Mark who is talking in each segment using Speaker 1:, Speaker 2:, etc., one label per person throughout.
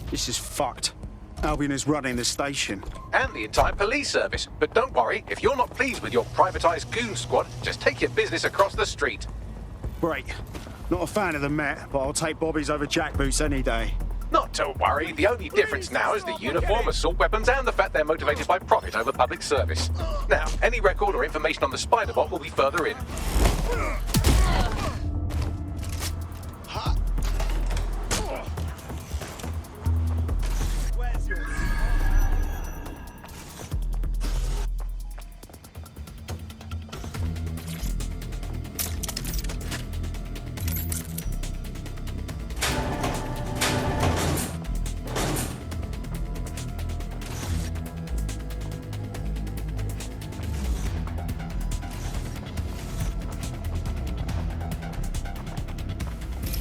Speaker 1: This is fucked. Albion is running the station.
Speaker 2: And the entire police service. But don't worry, if you're not pleased with your privatised goon squad, just take your business across the street.
Speaker 1: Great. Not a fan of the Met, but I'll take Bobby's over jackboots any day.
Speaker 2: Not to worry, the only difference now is the uniform, assault weapons, and the fact they're motivated by profit over public service. Now, any record or information on the spider bot will be further in.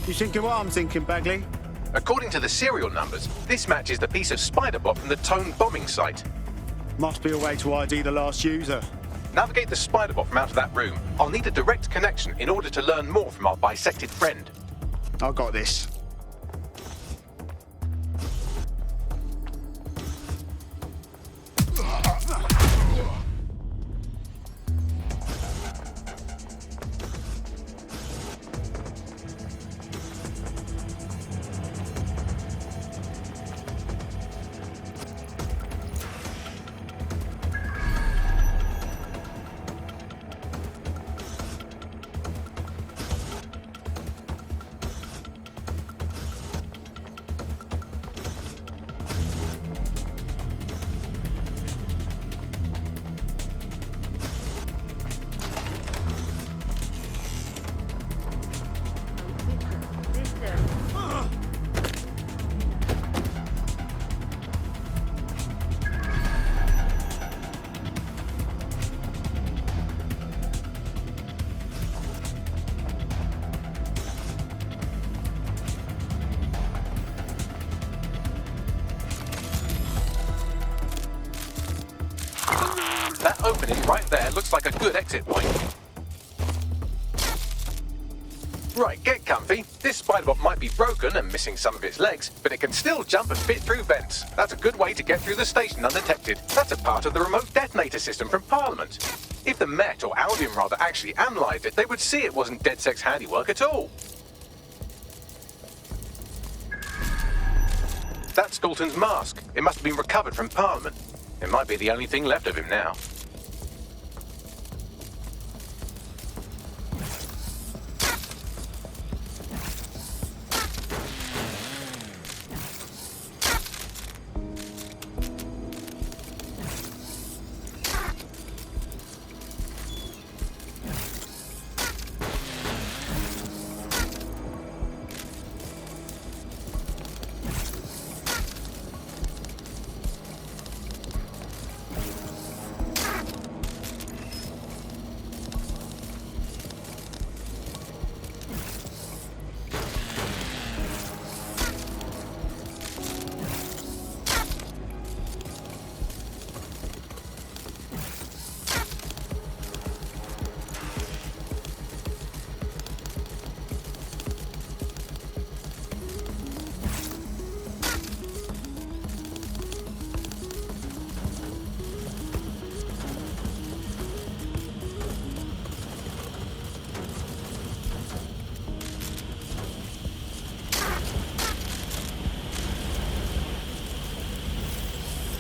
Speaker 1: You thinking what I'm thinking, Bagley?
Speaker 2: According to the serial numbers, this matches the piece of spider bot from the Tone bombing site.
Speaker 1: Must be a way to ID the last user.
Speaker 2: Navigate the spider bot from out of that room. I'll need a direct connection in order to learn more from our bisected friend.
Speaker 1: I got this.
Speaker 2: That opening right there looks like a good exit point. Right, get comfy. This spider bot might be broken and missing some of its legs, but it can still jump and fit through vents. That's a good way to get through the station undetected. That's a part of the remote detonator system from Parliament. If the Met, or Albion rather, actually analysed it, they would see it wasn't Dedsec's handiwork at all. That's Dalton's mask. It must have been recovered from Parliament. It might be the only thing left of him now.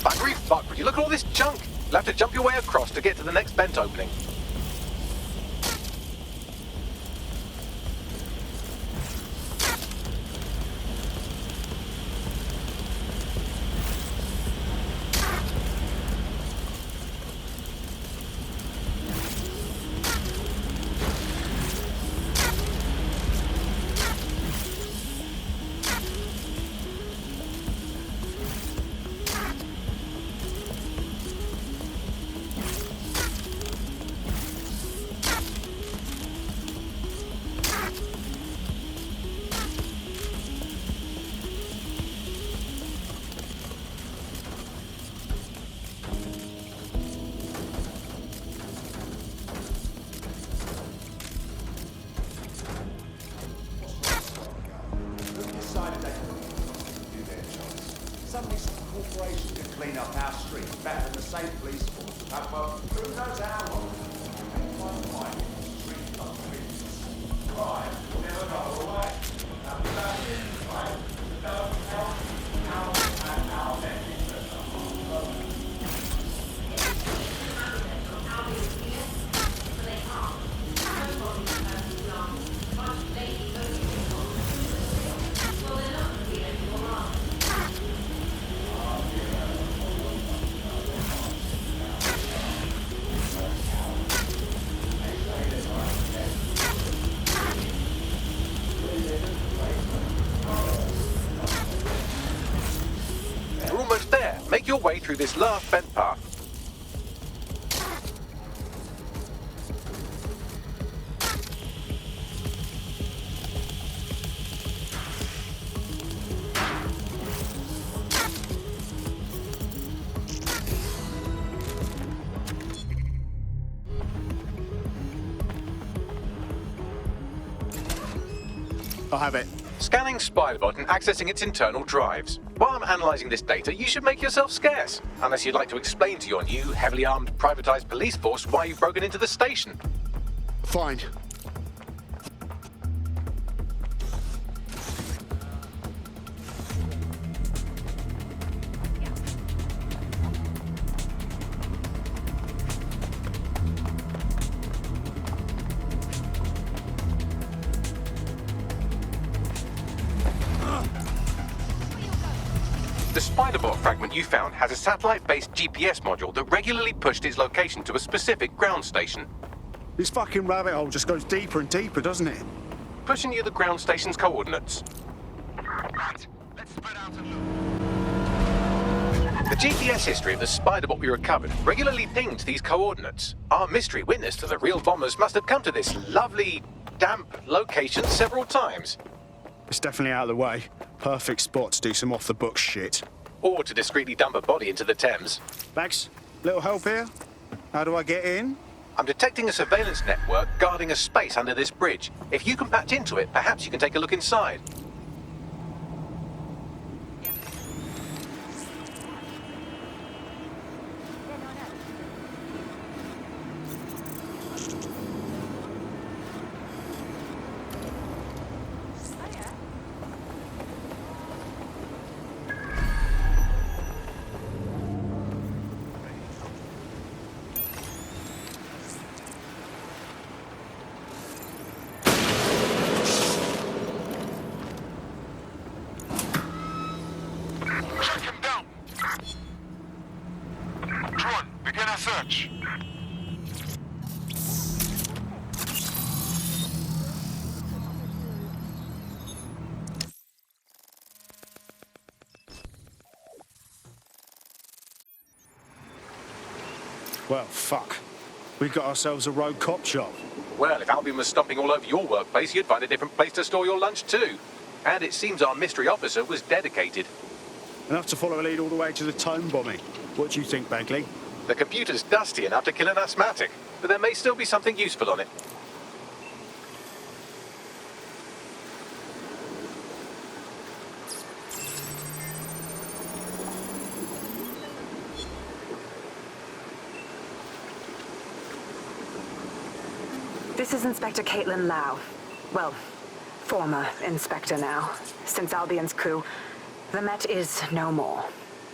Speaker 2: Buggery fuck, would you look at all this junk? You'll have to jump your way across to get to the next vent opening.
Speaker 3: corporation to clean up our streets better than the same police force have had for who knows how long. Ain't one fight in the street of business. Crime will never go away. And without this crime, the health, and our ethics.
Speaker 2: You're almost there. Make your way through this last bent path.
Speaker 1: I'll have it.
Speaker 2: Scanning Spiderbot and accessing its internal drives. While I'm analysing this data, you should make yourself scarce. Unless you'd like to explain to your new, heavily armed, privatised police force why you've broken into the station.
Speaker 1: Fine.
Speaker 2: The Spiderbot fragment you found has a satellite-based GPS module that regularly pushed its location to a specific ground station.
Speaker 1: This fucking rabbit hole just goes deeper and deeper, doesn't it?
Speaker 2: Pushing you the ground station's coordinates.
Speaker 4: Right, let's spread out and look.
Speaker 2: The GPS history of the Spiderbot we recovered regularly pinged these coordinates. Our mystery witness to the real bombers must have come to this lovely, damp location several times.
Speaker 1: It's definitely out of the way. Perfect spot to do some off-the-books shit.
Speaker 2: Or to discreetly dump a body into the Thames.
Speaker 1: Max, little help here? How do I get in?
Speaker 2: I'm detecting a surveillance network guarding a space under this bridge. If you can patch into it, perhaps you can take a look inside.
Speaker 4: Track him down. Drone, begin a search.
Speaker 1: Well, fuck. We got ourselves a rogue cop shop.
Speaker 2: Well, if Albion was stomping all over your workplace, you'd find a different place to store your lunch too. And it seems our mystery officer was dedicated.
Speaker 1: Enough to follow a lead all the way to the tome bombing. What do you think, Bagley?
Speaker 2: The computer's dusty enough to kill an asthmatic, but there may still be something useful on it.
Speaker 5: This is Inspector Caitlin Lau. Well, former Inspector now. Since Albion's coup, the Met is no more.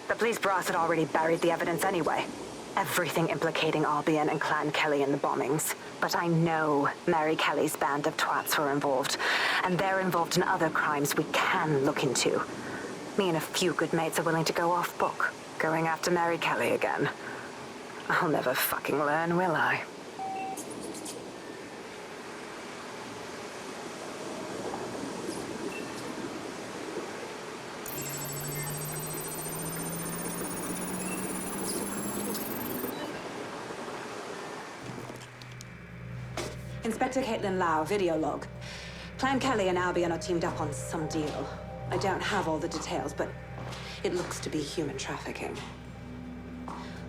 Speaker 5: The police brass had already buried the evidence anyway. Everything implicating Albion and Clan Kelly in the bombings. But I know Mary Kelly's band of twats were involved, and they're involved in other crimes we can look into. Me and a few good mates are willing to go off book, going after Mary Kelly again. I'll never fucking learn, will I? Inspector Caitlin Lau, video log. Clan Kelly and Albion are teamed up on some deal. I don't have all the details, but it looks to be human trafficking.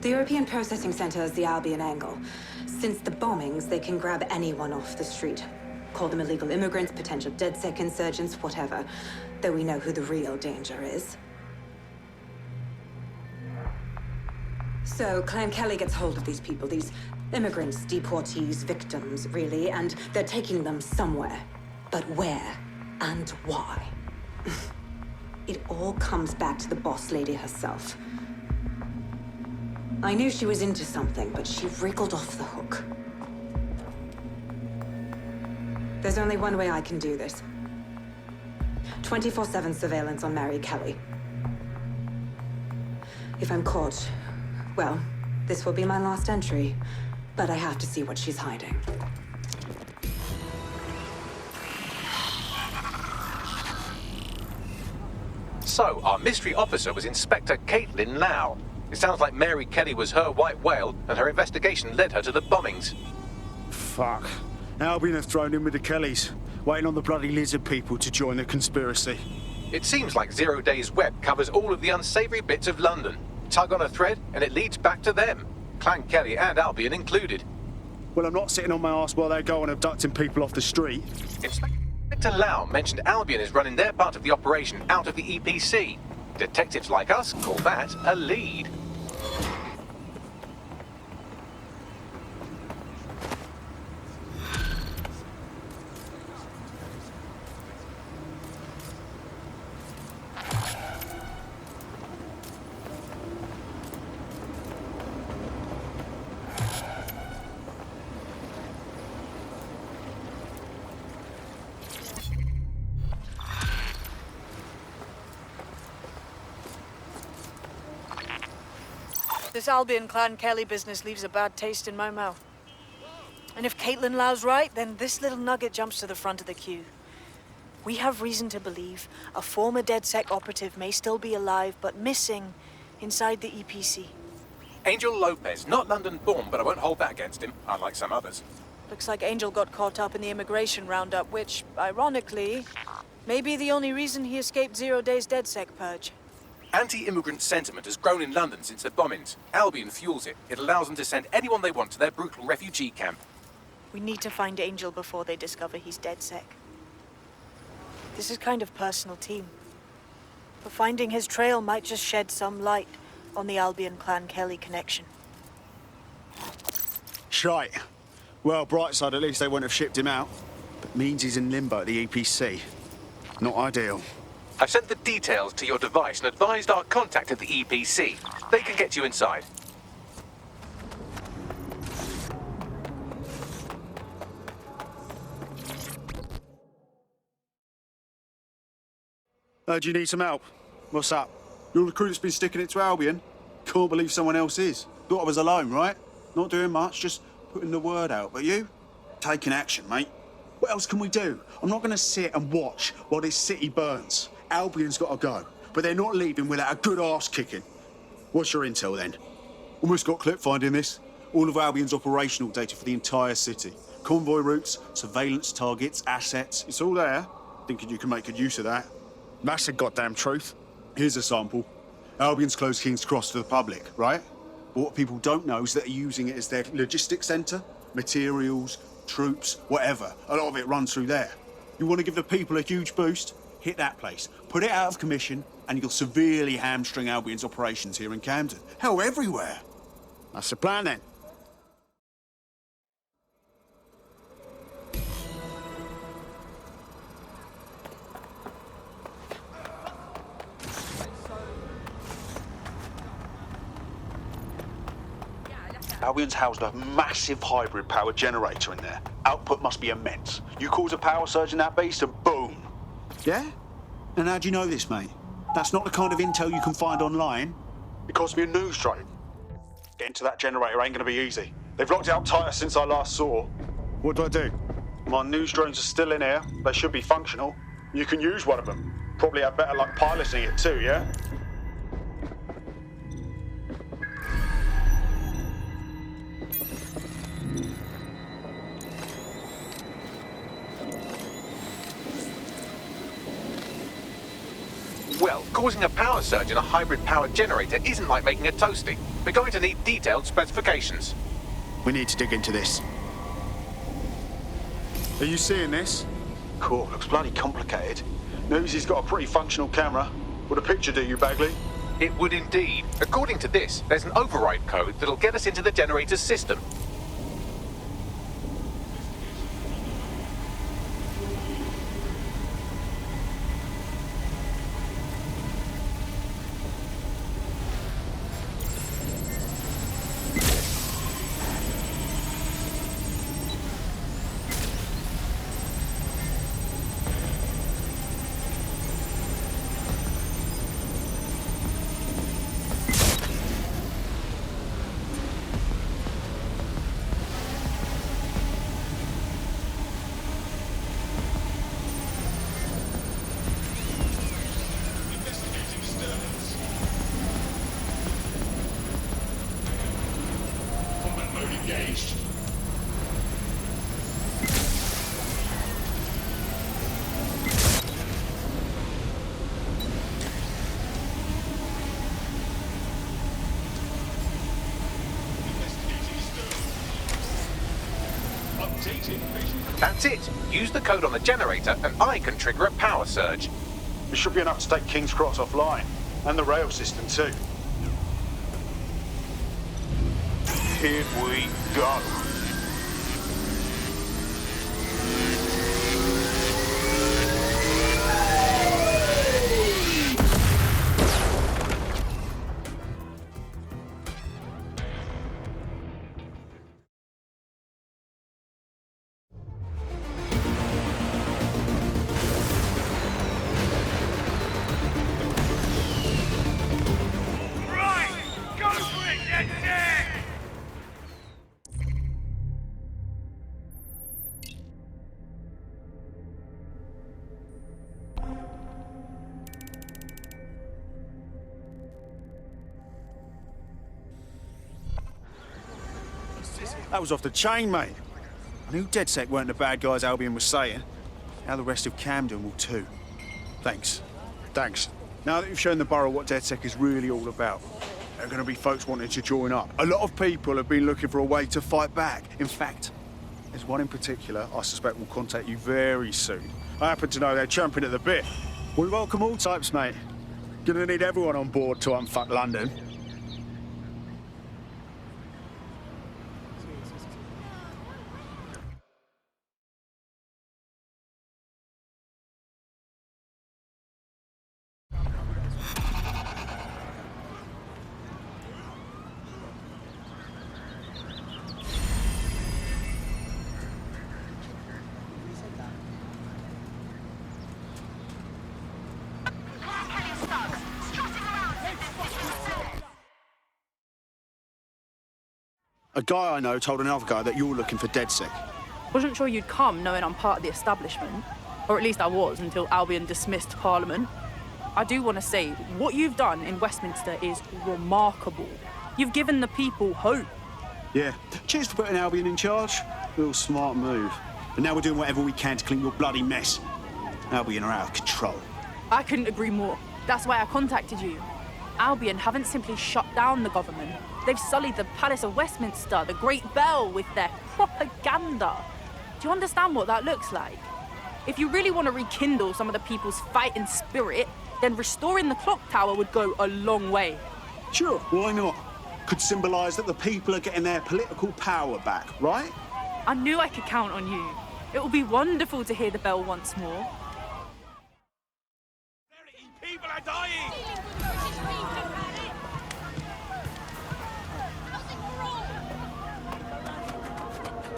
Speaker 5: The European Processing Center is the Albion angle. Since the bombings, they can grab anyone off the street. Call them illegal immigrants, potential Dedsec insurgents, whatever. Though we know who the real danger is. So, Clan Kelly gets hold of these people, these immigrants, deportees, victims, really, and they're taking them somewhere. But where and why? It all comes back to the boss lady herself. I knew she was into something, but she wriggled off the hook. There's only one way I can do this. 24/7 surveillance on Mary Kelly. If I'm caught, well, this will be my last entry. But I have to see what she's hiding.
Speaker 2: So, our mystery officer was Inspector Caitlin Lau. It sounds like Mary Kelly was her white whale, and her investigation led her to the bombings.
Speaker 1: Fuck. Albion have thrown in with the Kellys, waiting on the bloody lizard people to join the conspiracy.
Speaker 2: It seems like 0 Days Web covers all of the unsavory bits of London. Tug on a thread, and it leads back to them. Clan Kelly and Albion included.
Speaker 1: Well, I'm not sitting on my ass while they go on abducting people off the street.
Speaker 2: Inspector Lau mentioned Albion is running their part of the operation out of the EPC. Detectives like us call that a lead.
Speaker 6: This Albion Clan Kelly business leaves a bad taste in my mouth. And if Caitlin Lau's right, then this little nugget jumps to the front of the queue. We have reason to believe a former Dedsec operative may still be alive, but missing inside the EPC.
Speaker 2: Angel Lopez, not London-born, but I won't hold that against him, unlike some others.
Speaker 6: Looks like Angel got caught up in the immigration roundup, which, ironically, may be the only reason he escaped 0 Days Dedsec purge.
Speaker 2: Anti-immigrant sentiment has grown in London since the bombings. Albion fuels it. It allows them to send anyone they want to their brutal refugee camp.
Speaker 6: We need to find Angel before they discover he's Dedsec. This is kind of personal team. But finding his trail might just shed some light on the Albion Clan Kelly connection.
Speaker 1: Shite. Well, bright side, at least they wouldn't have shipped him out. But means he's in limbo at the EPC. Not ideal.
Speaker 2: I've sent the details to your device and advised our contact at the EPC. They can get you inside.
Speaker 1: Do you need some help? What's up? You're the crew that's been sticking it to Albion? Can't believe someone else is. Thought I was alone, right? Not doing much, just putting the word out. But you? Taking action, mate. What else can we do? I'm not going to sit and watch while this city burns. Albion's got to go, but they're not leaving without a good arse kicking. What's your intel then? Almost got clip finding this. All of Albion's operational data for the entire city. Convoy routes, surveillance targets, assets. It's all there. Thinking you can make good use of that. That's the goddamn truth. Here's a sample. Albion's closed King's Cross to the public, right? But what people don't know is that they're using it as their logistics centre. Materials, troops, whatever. A lot of it runs through there. You want to give the people a huge boost? Hit that place, put it out of commission, and you'll severely hamstring Albion's operations here in Camden. Hell, everywhere. That's the plan, then.
Speaker 7: Albion's housed a massive hybrid power generator in there. Output must be immense. You cause a power surge in that beast and boom.
Speaker 1: Yeah? And how do you know this, mate? That's not the kind of intel you can find online.
Speaker 7: It cost me a news drone. Getting to that generator ain't gonna be easy. They've locked it up tighter since I last saw.
Speaker 1: What do I do?
Speaker 7: My news drones are still in here. They should be functional. You can use one of them. Probably have better luck piloting it too, yeah?
Speaker 2: Well, causing a power surge in a hybrid power generator isn't like making a toasty. We're going to need detailed specifications.
Speaker 1: We need to dig into this. Are you seeing this?
Speaker 7: Cool, looks bloody complicated. Newsy's got a pretty functional camera. What a picture do you, Bagley?
Speaker 2: It would indeed. According to this, there's an override code that'll get us into the generator's system. That's it. Use the code on the generator and I can trigger a power surge.
Speaker 1: It should be enough to take King's Cross offline. And the rail system too.
Speaker 7: Here we go.
Speaker 1: That was off the chain, mate. I knew Dedsec weren't the bad guys Albion was saying. Now the rest of Camden will too. Thanks. Thanks. Now that you've shown the borough what Dedsec is really all about, there are going to be folks wanting to join up. A lot of people have been looking for a way to fight back. In fact, there's one in particular I suspect will contact you very soon. I happen to know they're champing at the bit. We welcome all types, mate. Gonna need everyone on board to unfuck London. A guy I know told another guy that you're looking for Dedsec.
Speaker 8: Wasn't sure you'd come knowing I'm part of the establishment. Or at least I was until Albion dismissed Parliament. I do want to say, what you've done in Westminster is remarkable. You've given the people hope.
Speaker 1: Yeah. Cheers for putting Albion in charge. Real smart move. But now we're doing whatever we can to clean your bloody mess. Albion are out of control.
Speaker 8: I couldn't agree more. That's why I contacted you. Albion haven't simply shut down the government. They've sullied the Palace of Westminster, the Great Bell, with their propaganda. Do you understand what that looks like? If you really want to rekindle some of the people's fighting spirit, then restoring the clock tower would go a long way.
Speaker 1: Sure, why not? Could symbolise that the people are getting their political power back, right?
Speaker 8: I knew I could count on you. It will be wonderful to hear the bell once more.
Speaker 3: People are dying!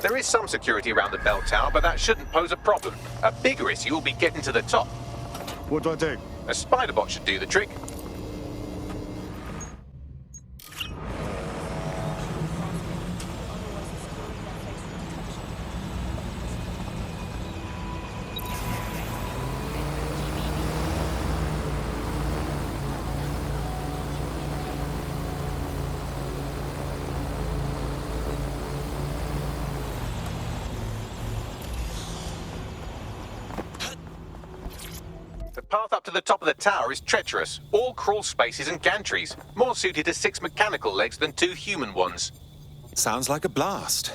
Speaker 2: There is some security around the bell tower, but that shouldn't pose a problem. A bigger issue will be getting to the top.
Speaker 1: What do I do?
Speaker 2: A spider bot should do the trick. The path up to the top of the tower is treacherous, all crawl spaces and gantries, more suited to 6 mechanical legs than 2 human ones.
Speaker 9: Sounds like a blast.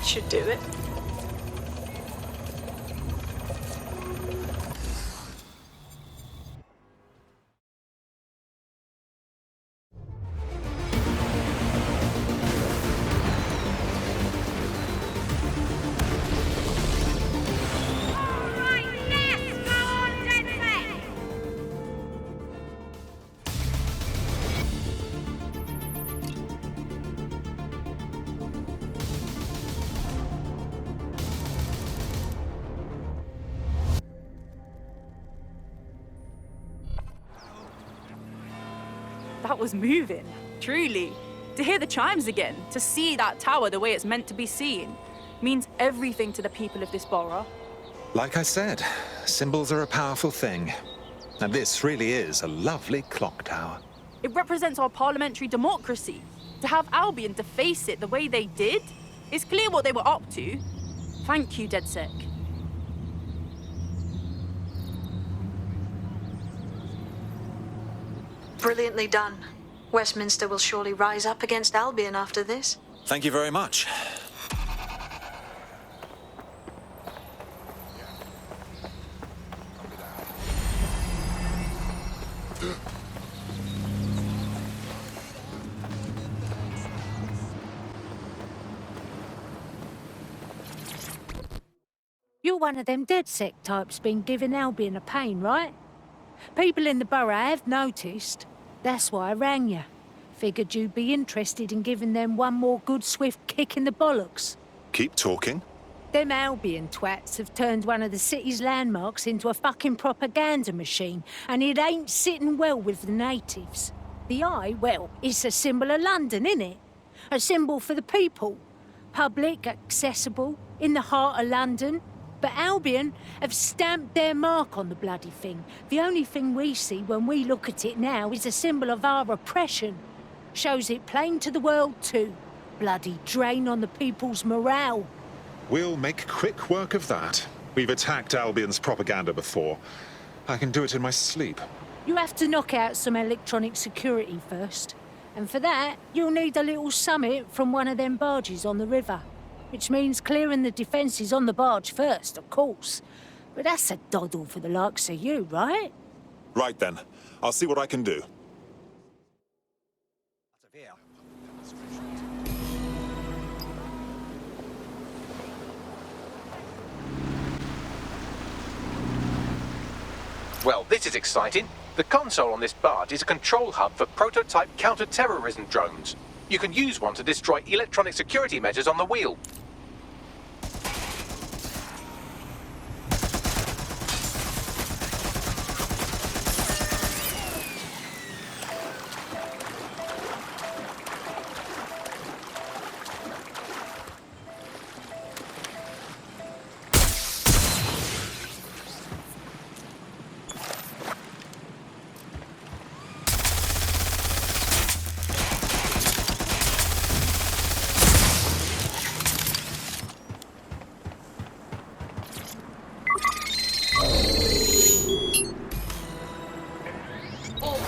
Speaker 6: Should do it.
Speaker 8: That was moving, truly. To hear the chimes again, to see that tower the way it's meant to be seen, means everything to the people of this borough.
Speaker 9: Like I said, symbols are a powerful thing. And this really is a lovely clock tower.
Speaker 8: It represents our parliamentary democracy. To have Albion to face it the way they did, it's clear what they were up to. Thank you, Dedsec.
Speaker 6: Brilliantly done. Westminster will surely rise up against Albion after this.
Speaker 9: Thank you very much.
Speaker 10: You're one of them Dedsec types been giving Albion a pain, right? People in the borough have noticed. That's why I rang you. Figured you'd be interested in giving them one more good swift kick in the bollocks.
Speaker 9: Keep talking.
Speaker 10: Them Albion twats have turned one of the city's landmarks into a fucking propaganda machine, and it ain't sitting well with the natives. The eye, well, it's a symbol of London, innit? A symbol for the people. public, accessible, in the heart of London. But Albion have stamped their mark on the bloody thing. The only thing we see when we look at it now is a symbol of our oppression. Shows it plain to the world too. Bloody drain on the people's morale.
Speaker 9: We'll make quick work of that. We've attacked Albion's propaganda before. I can do it in my sleep.
Speaker 10: You have to knock out some electronic security first. And for that, you'll need a little summit from one of them barges on the river. Which means clearing the defences on the barge first, of course. But that's a doddle for the likes of you, right?
Speaker 9: Right then. I'll see what I can do.
Speaker 2: Well, this is exciting. The console on this barge is a control hub for prototype counter-terrorism drones. You can use one to destroy electronic security measures on the wheel.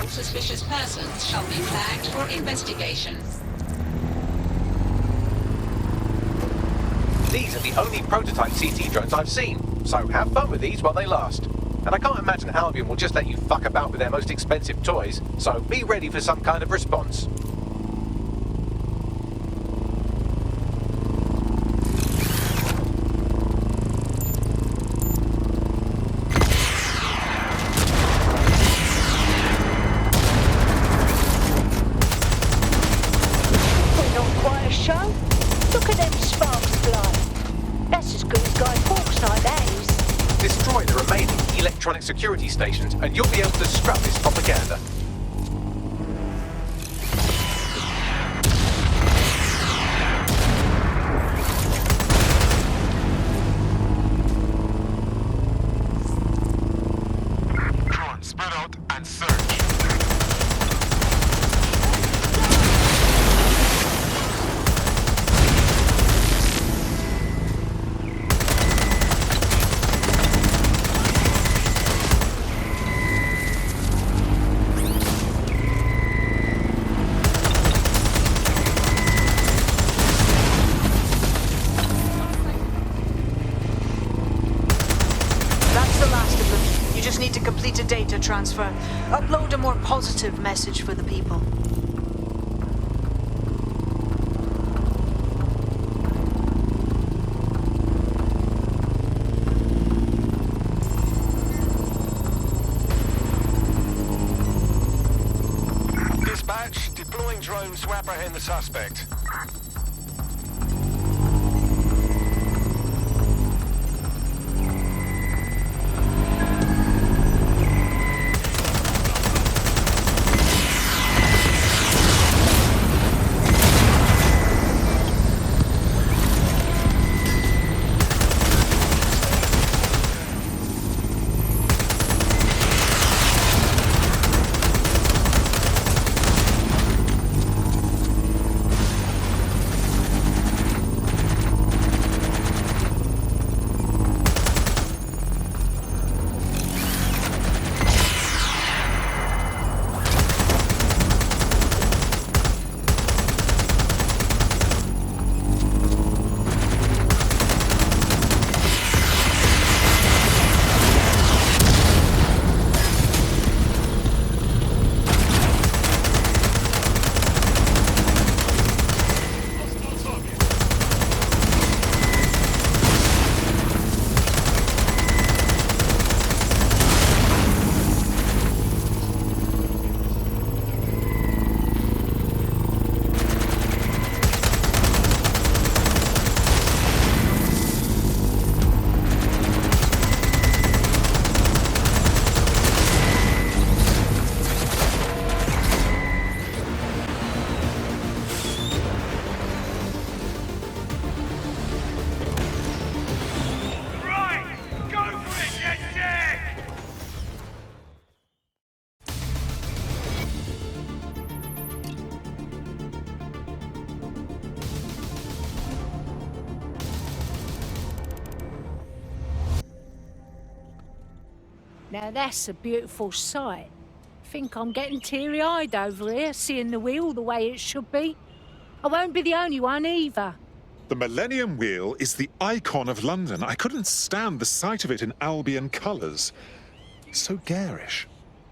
Speaker 11: Suspicious persons shall be flagged for investigation.
Speaker 2: These are the only prototype CT drones I've seen, so have fun with these while they last. And I can't imagine Albion will just let you fuck about with their most expensive toys, so be ready for some kind of response. Security stations, and you'll be able to scrap this propaganda.
Speaker 4: Drone, spread out and search.
Speaker 6: Data transfer. Upload a more positive message for the people.
Speaker 4: Dispatch, deploying drones to apprehend the suspect.
Speaker 10: Now that's a beautiful sight. Think I'm getting teary-eyed over here, seeing the wheel the way it should be. I won't be the only one either.
Speaker 9: The Millennium Wheel is the icon of London. I couldn't stand the sight of it in Albion colours. So garish.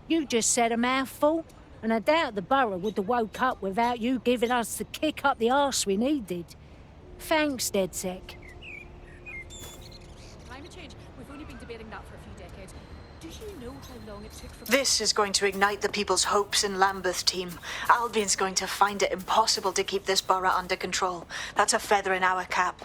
Speaker 10: You just said a mouthful, and I doubt the borough would have woke up without you giving us the kick up the arse we needed. Thanks, Dedsec.
Speaker 8: Climate change. We've only been debating that for a few decades. Do you know how long it took for...
Speaker 6: This is going to ignite the people's hopes in Lambeth, team. Albion's going to find it impossible to keep this borough under control. That's a feather in our cap.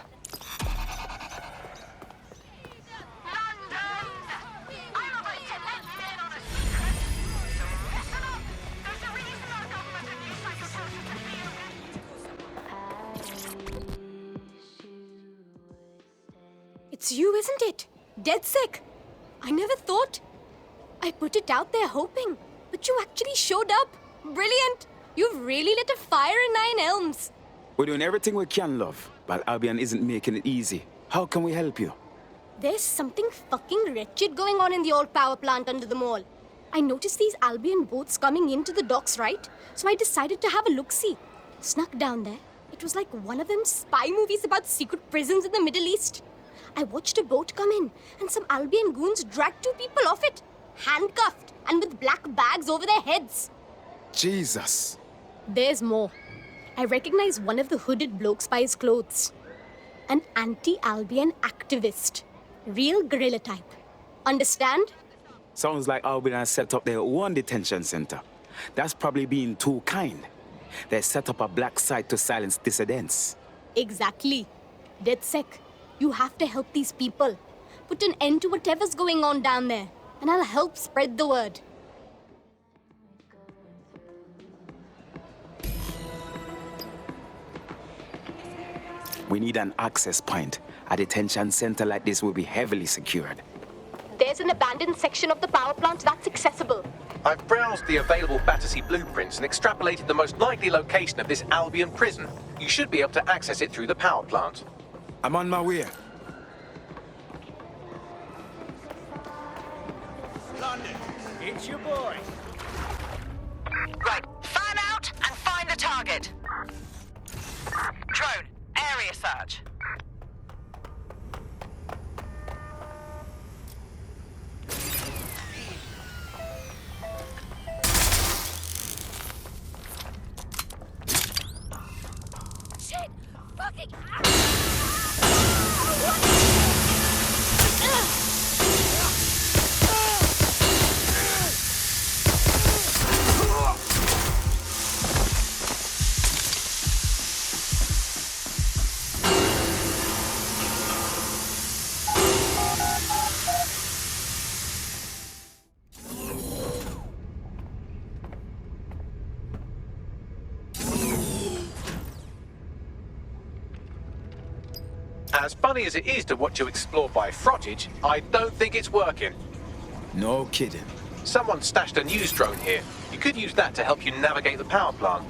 Speaker 12: It's you, isn't it? Dedsec. I never thought. I put it out there hoping, but you actually showed up. Brilliant. You've really lit a fire in Nine Elms.
Speaker 13: We're doing everything we can, love, but Albion isn't making it easy. How can we help you?
Speaker 12: There's something fucking wretched going on in the old power plant under the mall. I noticed these Albion boats coming into the docks, right? So I decided to have a look-see. Snuck down there. It was like one of them spy movies about secret prisons in the Middle East. I watched a boat come in, and some Albion goons dragged 2 people off it, handcuffed and with black bags over their heads.
Speaker 13: Jesus.
Speaker 12: There's more. I recognize one of the hooded blokes by his clothes. An anti-Albion activist. Real guerrilla type. Understand?
Speaker 13: Sounds like Albion has set up their own detention center. That's probably being too kind. They set up a black site to silence dissidents.
Speaker 12: Exactly. Dedsec, you have to help these people. Put an end to whatever's going on down there, and I'll help spread the word.
Speaker 13: We need an access point. A detention center like this will be heavily secured.
Speaker 12: There's an abandoned section of the power plant that's accessible.
Speaker 2: I've browsed the available Battersea blueprints and extrapolated the most likely location of this Albion prison. You should be able to access it through the power plant.
Speaker 13: I'm on my way.
Speaker 3: London, it's your boy.
Speaker 14: Right, fan out and find the target. Drone, area search.
Speaker 12: Shit! Fucking...
Speaker 2: As funny as it is to watch you explore by frottage, I don't think it's working.
Speaker 13: No kidding.
Speaker 2: Someone stashed a news drone here. You could use that to help you navigate the power plant.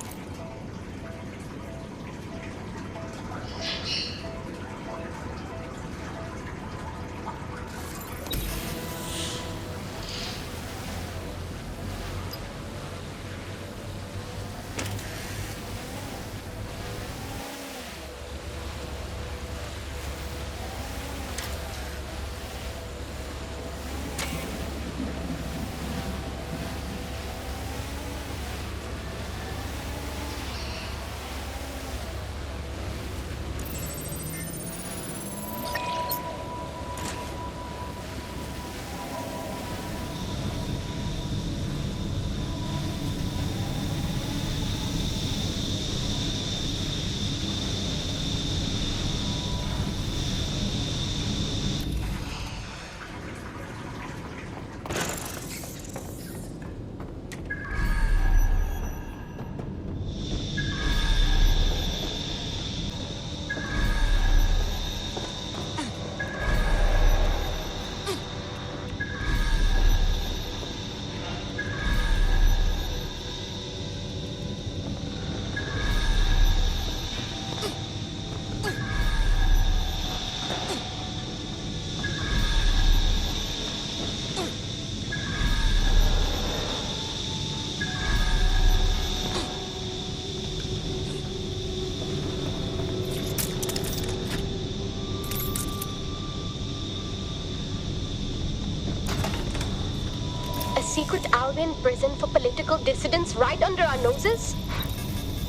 Speaker 12: secret Albion prison for political dissidents right under our noses?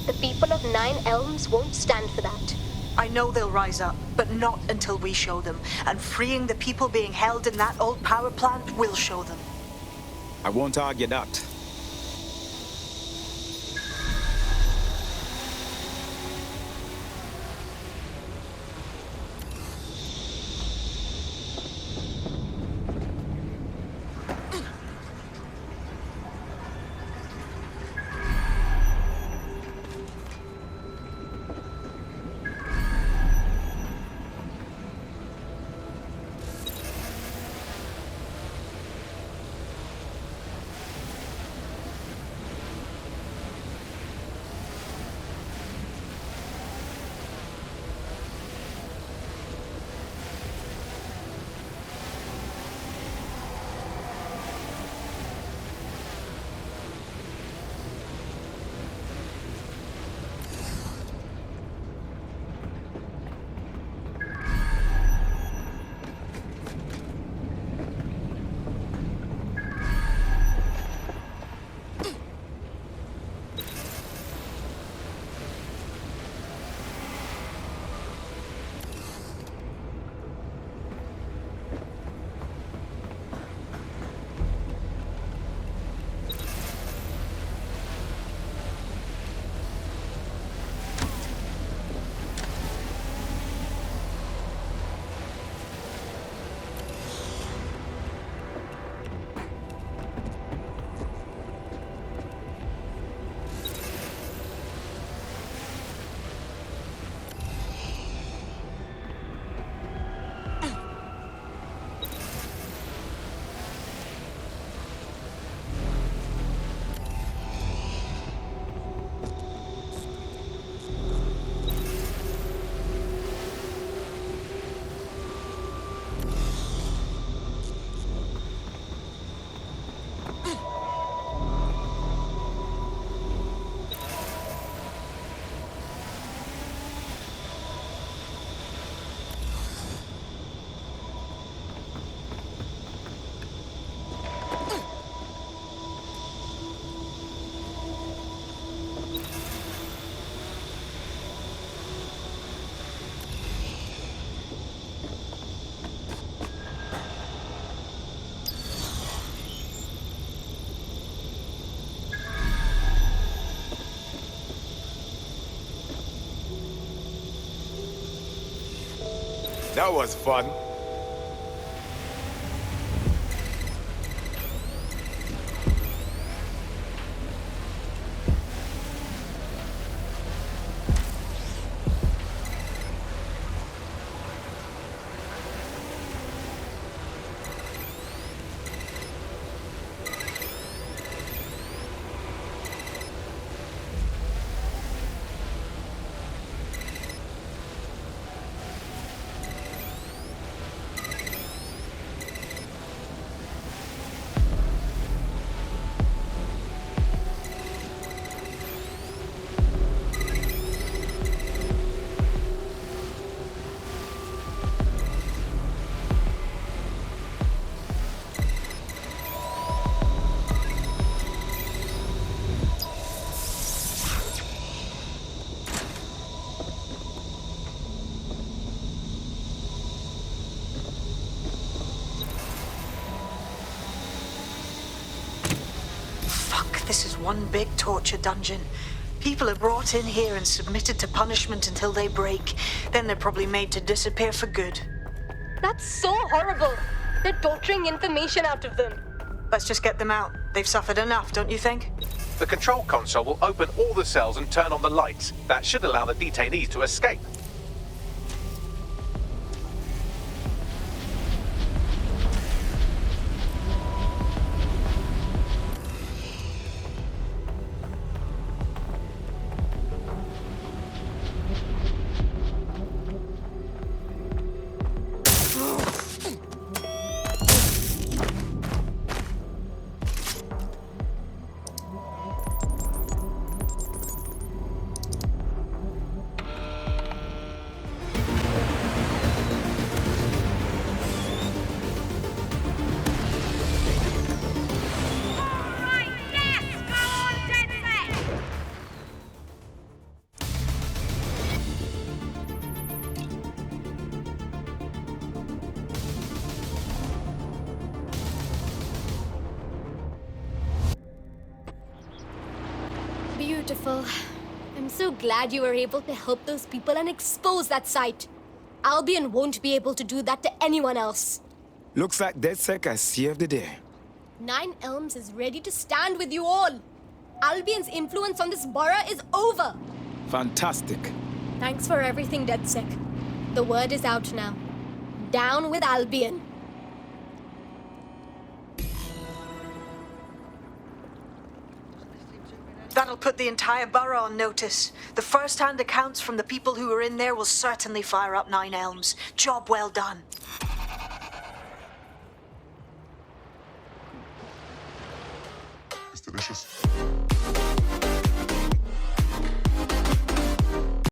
Speaker 12: The people of Nine Elms won't stand for that.
Speaker 6: I know they'll rise up, but not until we show them. And freeing the people being held in that old power plant will show them.
Speaker 13: I won't argue that. That was fun.
Speaker 6: This is one big torture dungeon. People are brought in here and submitted to punishment until they break. Then they're probably made to disappear for good.
Speaker 12: That's so horrible. They're torturing information out of them.
Speaker 6: Let's just get them out. They've suffered enough, don't you think?
Speaker 2: The control console will open all the cells and turn on the lights. That should allow the detainees to escape.
Speaker 12: Beautiful. I'm so glad you were able to help those people and expose that site. Albion won't be able to do that to anyone else.
Speaker 13: Looks like Dedsec has saved the day.
Speaker 12: 9 Elms is ready to stand with you all. Albion's influence on this borough is over.
Speaker 13: Fantastic.
Speaker 12: Thanks for everything, Dedsec. The word is out now. Down with Albion.
Speaker 6: That'll put the entire borough on notice. The first-hand accounts from the people who were in there will certainly fire up 9 Elms. Job well done.
Speaker 9: It's delicious.